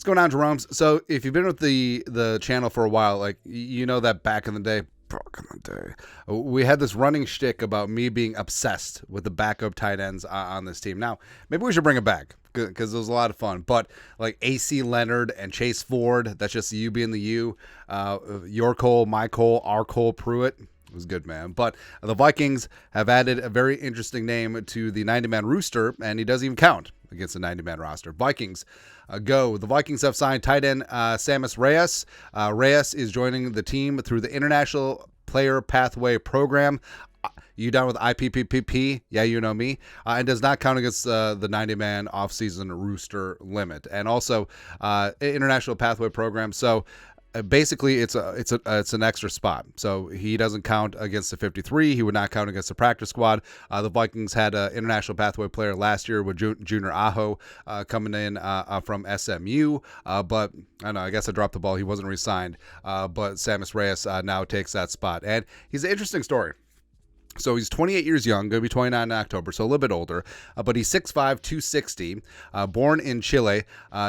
What's going on, Jerome's? So if you've been with the channel for a while, like you know that back in the day, we had this running shtick about me being obsessed with the backup tight ends on this team. Now, maybe we should bring it back because it was a lot of fun. But like AC Leonard and Chase Ford, that's just the U being the U. Your Cole, my Cole, our Cole Pruitt. It was good, man. But the Vikings have added a very interesting name to the 90-man rooster, and he doesn't even count against the 90-man roster. Vikings go. The Vikings have signed tight end Sammis Reyes. Reyes is joining the team through the International Player Pathway Program. You down with IPPPP? Yeah, you know me. And does not count against the 90-man offseason rooster limit. And also International Pathway Program. So basically, it's an extra spot, so he doesn't count against the 53. He would not count against the practice squad. The Vikings had an international pathway player last year with Junior Aho coming in from SMU, but I don't know. I guess I dropped the ball. He wasn't re-signed, but Sammis Reyes now takes that spot, and he's an interesting story. So he's 28 years young, going to be 29 in October, so a little bit older, but he's 6'5", 260, born in Chile,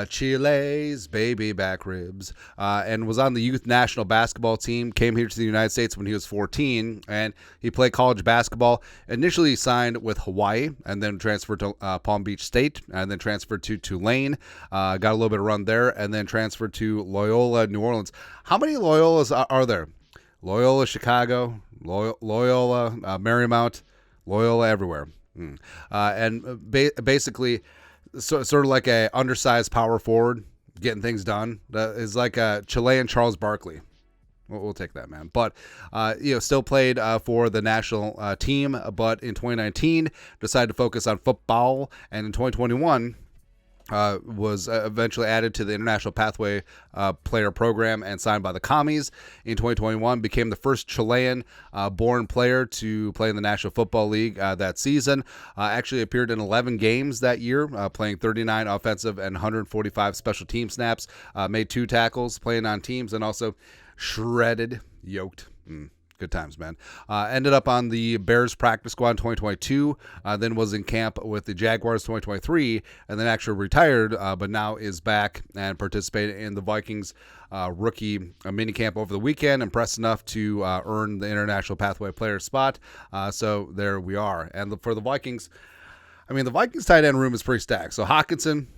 Chile's baby back ribs, and was on the youth national basketball team, came here to the United States when he was 14, and he played college basketball. Initially signed with Hawaii, and then transferred to Palm Beach State, and then transferred to Tulane, got a little bit of run there, and then transferred to Loyola, New Orleans. How many Loyolas are there? Loyola, Chicago, Loyola, Marymount, Loyola everywhere. And basically, sort of like a undersized power forward, getting things done. Is like a Chilean Charles Barkley. We'll take that, man. But, still played for the national team, but in 2019 decided to focus on football, and in 2021 was eventually added to the International Pathway Player Program and signed by the Commies. In 2021, became the first Chilean born player to play in the National Football League that season. Actually appeared in 11 games that year, playing 39 offensive and 145 special team snaps. Made 2 tackles, playing on teams, and also shredded, yoked. Good times, man. Ended up on the Bears practice squad in 2022, then was in camp with the Jaguars 2023, and then actually retired, but now is back and participated in the Vikings rookie minicamp over the weekend. Impressed enough to earn the International Pathway player spot. So there we are. And for the Vikings, the Vikings tight end room is pretty stacked. So Hawkinson,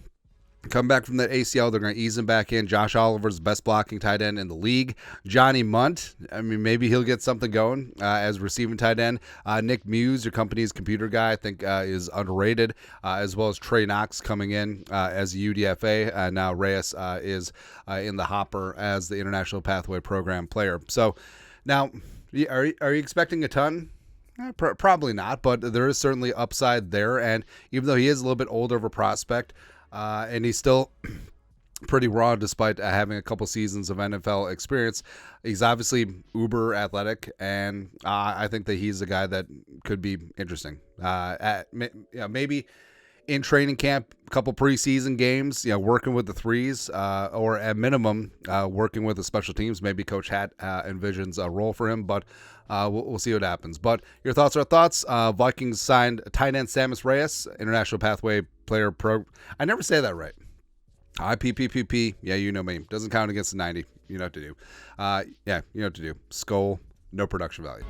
come back from that ACL, they're going to ease him back in. Josh Oliver's the best blocking tight end in the league. Johnny Munt, maybe he'll get something going as receiving tight end. Nick Muse, your company's computer guy, I think is underrated, as well as Trey Knox coming in as a UDFA. Now Reyes is in the hopper as the International Pathway Program player. So now, are you expecting a ton? Probably not, but there is certainly upside there. And even though he is a little bit older of a prospect, and he's still pretty raw despite having a couple seasons of NFL experience, he's obviously uber athletic, and I think that he's a guy that could be interesting. Maybe in training camp, a couple preseason games, working with the threes, or at minimum, working with the special teams. Maybe Coach Hatt envisions a role for him, but we'll see what happens. But your thoughts are thoughts. Vikings signed tight end Sammis Reyes, International Pathway Player Pro. I never say that right. IPPPP. Yeah, you know me. Doesn't count against the 90. You know what to do. You know what to do. Skull, no production value.